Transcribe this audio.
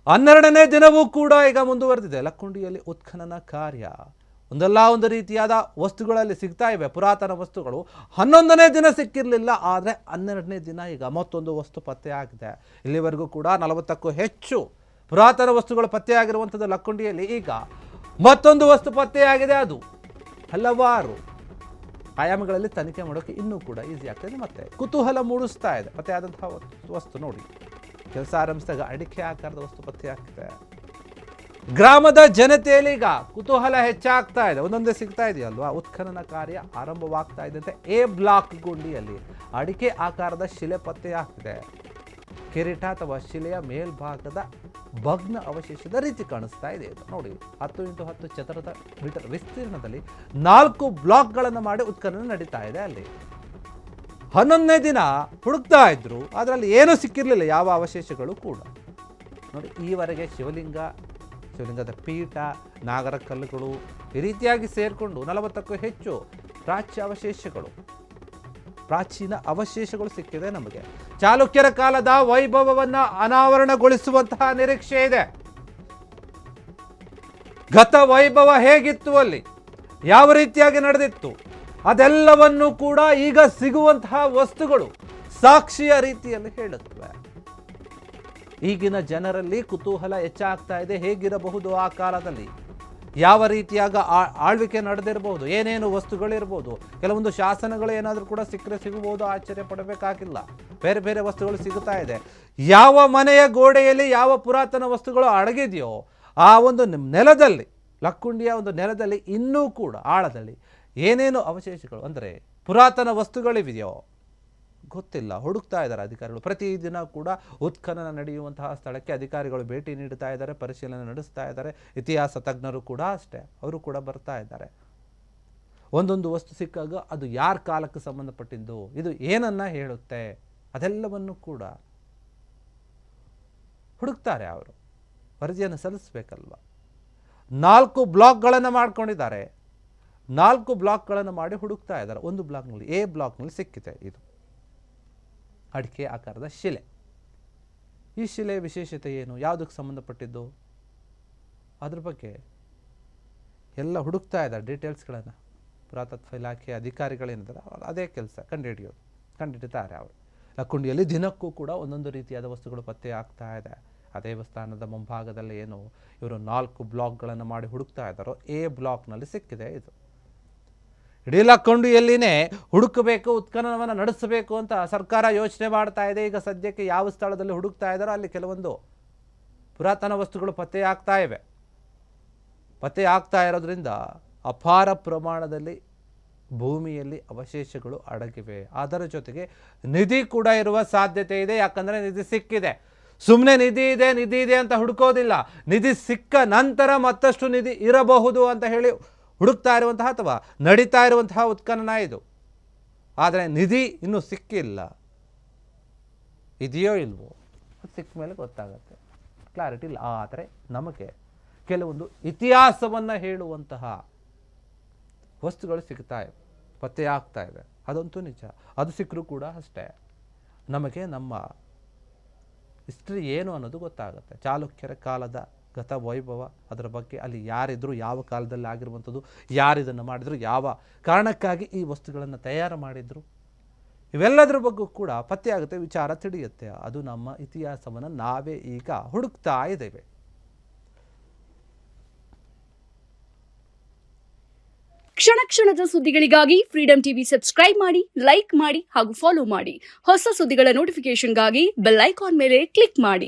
12ನೇ ದಿನವೂ ಕೂಡ ಈಗ ಮುಂದುವರೆದಿದೆ ಲಕ್ಕುಂಡಿಯಲ್ಲಿ ಉತ್ಖನನ ಕಾರ್ಯ. ಒಂದಲ್ಲ ಒಂದು ರೀತಿಯಾದ ವಸ್ತುಗಳಲ್ಲಿ ಸಿಗ್ತಾ ಇವೆ, ಪುರಾತನ ವಸ್ತುಗಳು. 11ನೇ ದಿನ ಸಿಕ್ಕಿರಲಿಲ್ಲ, ಆದರೆ 12ನೇ ದಿನ ಈಗ ಮತ್ತೊಂದು ವಸ್ತು ಪತ್ತೆಯಾಗಿದೆ. ಇಲ್ಲಿವರೆಗೂ ಕೂಡ 40ಕ್ಕೂ ಹೆಚ್ಚು ಪುರಾತನ ವಸ್ತುಗಳು ಪತ್ತೆಯಾಗಿರುವಂಥದ್ದು ಲಕ್ಕುಂಡಿಯಲ್ಲಿ. ಈಗ ಮತ್ತೊಂದು ವಸ್ತು ಪತ್ತೆಯಾಗಿದೆ. ಅದು ಹಲವಾರು ಆಯಾಮಗಳಲ್ಲಿ ತನಿಖೆ ಮಾಡೋಕ್ಕೆ ಇನ್ನೂ ಕೂಡ ಈಸಿ ಆಗ್ತದೆ, ಮತ್ತೆ ಕುತೂಹಲ ಮೂಡಿಸ್ತಾ ಇದೆ. ಪತ್ತೆಯಾದಂತಹ ವಸ್ತು ನೋಡಿ, ಕೆಲಸ ಆರಂಭಿಸಿದಾಗ ಅಡಿಕೆ ಆಕಾರದ ವಸ್ತು ಪತ್ತೆಯಾಗ್ತದೆ. ಗ್ರಾಮದ ಜನತೆಯಲ್ಲಿ ಈಗ ಕುತೂಹಲ ಹೆಚ್ಚಾಗ್ತಾ ಇದೆ. ಒಂದೊಂದೇ ಸಿಗ್ತಾ ಇದೆಯಲ್ವಾ. ಉತ್ಖನನ ಕಾರ್ಯ ಆರಂಭವಾಗ್ತಾ ಇದ್ದಂತೆ ಎ ಬ್ಲಾಕ್ ಗುಂಡಿಯಲ್ಲಿ ಅಡಿಕೆ ಆಕಾರದ ಶಿಲೆ ಪತ್ತೆಯಾಗ್ತಿದೆ. ಕಿರೀಟ ಅಥವಾ ಶಿಲೆಯ ಮೇಲ್ಭಾಗದ ಭಗ್ನ ಅವಶೇಷದ ರೀತಿ ಕಾಣಿಸ್ತಾ ಇದೆ. ಇದು ನೋಡಿ, 10 × 10 ಚದರ ಮೀಟರ್ ವಿಸ್ತೀರ್ಣದಲ್ಲಿ 4 ಬ್ಲಾಕ್ಗಳನ್ನು ಮಾಡಿ ಉತ್ಖನನ ನಡೀತಾ ಇದೆ. ಅಲ್ಲಿ 11ನೇ ದಿನ ಹುಡುಕ್ತಾ ಇದ್ರು, ಅದರಲ್ಲಿ ಏನೂ ಸಿಕ್ಕಿರಲಿಲ್ಲ, ಯಾವ ಅವಶೇಷಗಳು ಕೂಡ. ನೋಡಿ, ಈವರೆಗೆ ಶಿವಲಿಂಗದ ಪೀಠ, ನಾಗರ ಕಲ್ಲುಗಳು ಈ ರೀತಿಯಾಗಿ ಸೇರಿಕೊಂಡು 40ಕ್ಕೂ ಹೆಚ್ಚು ಪ್ರಾಚೀನ ಅವಶೇಷಗಳು ಸಿಕ್ಕಿದೆ ನಮಗೆ. ಚಾಲುಕ್ಯರ ಕಾಲದ ವೈಭವವನ್ನು ಅನಾವರಣಗೊಳಿಸುವಂತಹ ನಿರೀಕ್ಷೆ ಇದೆ. ಗತ ವೈಭವ ಹೇಗಿತ್ತು, ಅಲ್ಲಿ ಯಾವ ರೀತಿಯಾಗಿ ನಡೆದಿತ್ತು, ಅದೆಲ್ಲವನ್ನು ಕೂಡ ಈಗ ಸಿಗುವಂತಹ ವಸ್ತುಗಳು ಸಾಕ್ಷಿಯ ರೀತಿಯಲ್ಲಿ ಹೇಳುತ್ತವೆ. ಈಗಿನ ಜನರಲ್ಲಿ ಕುತೂಹಲ ಹೆಚ್ಚಾಗ್ತಾ ಇದೆ. ಹೇಗಿರಬಹುದು ಆ ಕಾಲದಲ್ಲಿ, ಯಾವ ರೀತಿಯಾಗ ಆಳ್ವಿಕೆ ನಡೆದಿರಬಹುದು, ಏನೇನು ವಸ್ತುಗಳಿರ್ಬೋದು. ಕೆಲವೊಂದು ಶಾಸನಗಳು ಏನಾದರೂ ಕೂಡ ಸಿಗಬಹುದು, ಆಶ್ಚರ್ಯ ಪಡಬೇಕಾಗಿಲ್ಲ. ಬೇರೆ ಬೇರೆ ವಸ್ತುಗಳು ಸಿಗುತ್ತಾ ಇದೆ. ಯಾವ ಮನೆಯ ಗೋಡೆಯಲ್ಲಿ ಯಾವ ಪುರಾತನ ವಸ್ತುಗಳು ಅಡಗಿದೆಯೋ ಆ ಒಂದು ನೆಲದಲ್ಲಿ, ಲಕ್ಕುಂಡಿಯ ಒಂದು ನೆಲದಲ್ಲಿ ಇನ್ನೂ ಕೂಡ ಆಳದಲ್ಲಿ ಏನೇನು ಅವಶೇಷಗಳು ಅಂದರೆ ಪುರಾತನ ವಸ್ತುಗಳಿವೆಯೋ ಗೊತ್ತಿಲ್ಲ, ಹುಡುಕ್ತಾ ಇದ್ದಾರೆ ಅಧಿಕಾರಿಗಳು. ಪ್ರತಿದಿನ ಕೂಡ ಉತ್ಖನನ ನಡೆಯುವಂತಹ ಸ್ಥಳಕ್ಕೆ ಅಧಿಕಾರಿಗಳು ಭೇಟಿ ನೀಡ್ತಾ ಇದ್ದಾರೆ, ಪರಿಶೀಲನೆ ನಡೆಸ್ತಾ ಇದ್ದಾರೆ. ಇತಿಹಾಸ ತಜ್ಞರು ಕೂಡ ಅಷ್ಟೇ, ಅವರು ಕೂಡ ಬರ್ತಾ ಇದ್ದಾರೆ. ಒಂದೊಂದು ವಸ್ತು ಸಿಕ್ಕಾಗ ಅದು ಯಾರ ಕಾಲಕ್ಕೆ ಸಂಬಂಧಪಟ್ಟಿದ್ದು, ಇದು ಏನನ್ನ ಹೇಳುತ್ತೆ, ಅದೆಲ್ಲವನ್ನು ಕೂಡ ಹುಡುಕ್ತಾರೆ. ಅವರು ವರದಿಯನ್ನು ಸಲ್ಲಿಸಬೇಕಲ್ವ. 4 ಬ್ಲಾಕ್ಗಳನ್ನು ಮಾಡ್ಕೊಂಡಿದ್ದಾರೆ. 4 ಬ್ಲಾಕ್ಗಳನ್ನು ಮಾಡಿ ಹುಡುಕ್ತಾ ಇದ್ದಾರೆ. ಒಂದು ಬ್ಲಾಕ್ನಲ್ಲಿ, ಎ ಬ್ಲಾಕ್ನಲ್ಲಿ ಸಿಕ್ಕಿದೆ ಇದು ಅಡಿಕೆ ಆಕಾರದ ಶಿಲೆ. ಈ ಶಿಲೆಯ ವಿಶೇಷತೆ ಏನು, ಯಾವುದಕ್ಕೆ ಸಂಬಂಧಪಟ್ಟಿದ್ದು, ಅದ್ರ ಬಗ್ಗೆ ಎಲ್ಲ ಹುಡುಕ್ತಾ ಇದ್ದಾರೆ ಡೀಟೇಲ್ಸ್ಗಳನ್ನು. ಪುರಾತತ್ವ ಇಲಾಖೆ ಅಧಿಕಾರಿಗಳೇನಿದ್ದಾರೆ ಅದೇ ಕೆಲಸ ಕಂಡುಹಿಡಿತಾರೆ ಅವರು. ಲಕ್ಕುಂಡಿಯಲ್ಲಿ ದಿನಕ್ಕೂ ಕೂಡ ಒಂದೊಂದು ರೀತಿಯಾದ ವಸ್ತುಗಳು ಪತ್ತೆ ಆಗ್ತಾ ಇದೆ. ಆ ದೇವಸ್ಥಾನದ ಮುಂಭಾಗದಲ್ಲಿ ಏನು ಇವರು 4 ಬ್ಲಾಕ್ಗಳನ್ನು ಮಾಡಿ ಹುಡುಕ್ತಾ ಇದ್ದಾರೋ ಎ ಬ್ಲಾಕ್ನಲ್ಲಿ ಸಿಕ್ಕಿದೆ ಇದು. ಇಡೀ ಲಕ್ಕುಂಡಿಯಲ್ಲಿನೇ ಹುಡುಕಬೇಕು, ಉತ್ಖನನವನ್ನು ನಡೆಸಬೇಕು ಅಂತ ಸರ್ಕಾರ ಯೋಚನೆ ಮಾಡ್ತಾ ಇದೆ. ಈಗ ಸದ್ಯಕ್ಕೆ ಯಾವ ಸ್ಥಳದಲ್ಲಿ ಹುಡುಕ್ತಾ ಇದ್ದಾರೋ ಅಲ್ಲಿ ಕೆಲವೊಂದು ಪುರಾತನ ವಸ್ತುಗಳು ಪತ್ತೆ ಆಗ್ತಾ ಇರೋದ್ರಿಂದ ಅಪಾರ ಪ್ರಮಾಣದಲ್ಲಿ ಭೂಮಿಯಲ್ಲಿ ಅವಶೇಷಗಳು ಅಡಗಿವೆ. ಅದರ ಜೊತೆಗೆ ನಿಧಿ ಕೂಡ ಇರುವ ಸಾಧ್ಯತೆ ಇದೆ. ಯಾಕಂದರೆ ನಿಧಿ ಸಿಕ್ಕಿದೆ. ಸುಮ್ಮನೆ ನಿಧಿ ಇದೆ ಅಂತ ಹುಡುಕೋದಿಲ್ಲ. ನಿಧಿ ಸಿಕ್ಕ ನಂತರ ಮತ್ತಷ್ಟು ನಿಧಿ ಇರಬಹುದು ಅಂತ ಹೇಳಿ ಹುಡುಕ್ತಾ ಇರುವಂತಹ ಅಥವಾ ನಡೀತಾ ಇರುವಂತಹ ಉತ್ಖನನ ಇದು. ಆದರೆ ನಿಧಿ ಇನ್ನೂ ಸಿಕ್ಕಿಲ್ಲ. ಇದೆಯೋ ಇಲ್ವೋ ಸಿಕ್ಕ ಮೇಲೆ ಗೊತ್ತಾಗತ್ತೆ, ಕ್ಲಾರಿಟಿ ಇಲ್ಲ. ಆದರೆ ನಮಗೆ ಕೆಲವೊಂದು ಇತಿಹಾಸವನ್ನು ಹೇಳುವಂತಹ ವಸ್ತುಗಳು ಸಿಗ್ತಾ ಇವೆ, ಪತ್ತೆ ಆಗ್ತಾ ಇವೆ. ಅದಂತೂ ನಿಜ. ಅದು ಸಿಕ್ಕರೂ ಕೂಡ ಅಷ್ಟೇ ನಮಗೆ ನಮ್ಮ ಹಿಸ್ಟ್ರಿ ಏನು ಅನ್ನೋದು ಗೊತ್ತಾಗುತ್ತೆ. ಚಾಲುಕ್ಯರ ಕಾಲದ ಗತ ವೈಭವ, ಅದರ ಬಗ್ಗೆ ಅಲ್ಲಿ ಯಾರಿದ್ರು, ಯಾವ ಕಾಲದಲ್ಲಿ ಆಗಿರುವಂಥದ್ದು, ಯಾರಿದನ್ನು ಮಾಡಿದ್ರು, ಯಾವ ಕಾರಣಕ್ಕಾಗಿ ಈ ವಸ್ತುಗಳನ್ನು ತಯಾರು ಮಾಡಿದ್ರು, ಇವೆಲ್ಲದರ ಬಗ್ಗೆ ಕೂಡ ಪತ್ತೆ ಆಗುತ್ತೆ, ವಿಚಾರ ತಿಳಿಯುತ್ತೆ. ಅದು ನಮ್ಮ ಇತಿಹಾಸವನ್ನು ನಾವೇ ಈಗ ಹುಡುಕ್ತಾ ಇದ್ದೇವೆ. ಕ್ಷಣ ಕ್ಷಣದ ಸುದ್ದಿಗಳಿಗಾಗಿ ಫ್ರೀಡಂ ಟಿವಿ ಸಬ್ಸ್ಕ್ರೈಬ್ ಮಾಡಿ, ಲೈಕ್ ಮಾಡಿ ಹಾಗೂ ಫಾಲೋ ಮಾಡಿ. ಹೊಸ ಸುದ್ದಿಗಳ ನೋಟಿಫಿಕೇಶನ್ಗಾಗಿ ಬೆಲ್ ಐಕಾನ್ ಮೇಲೆ ಕ್ಲಿಕ್ ಮಾಡಿ.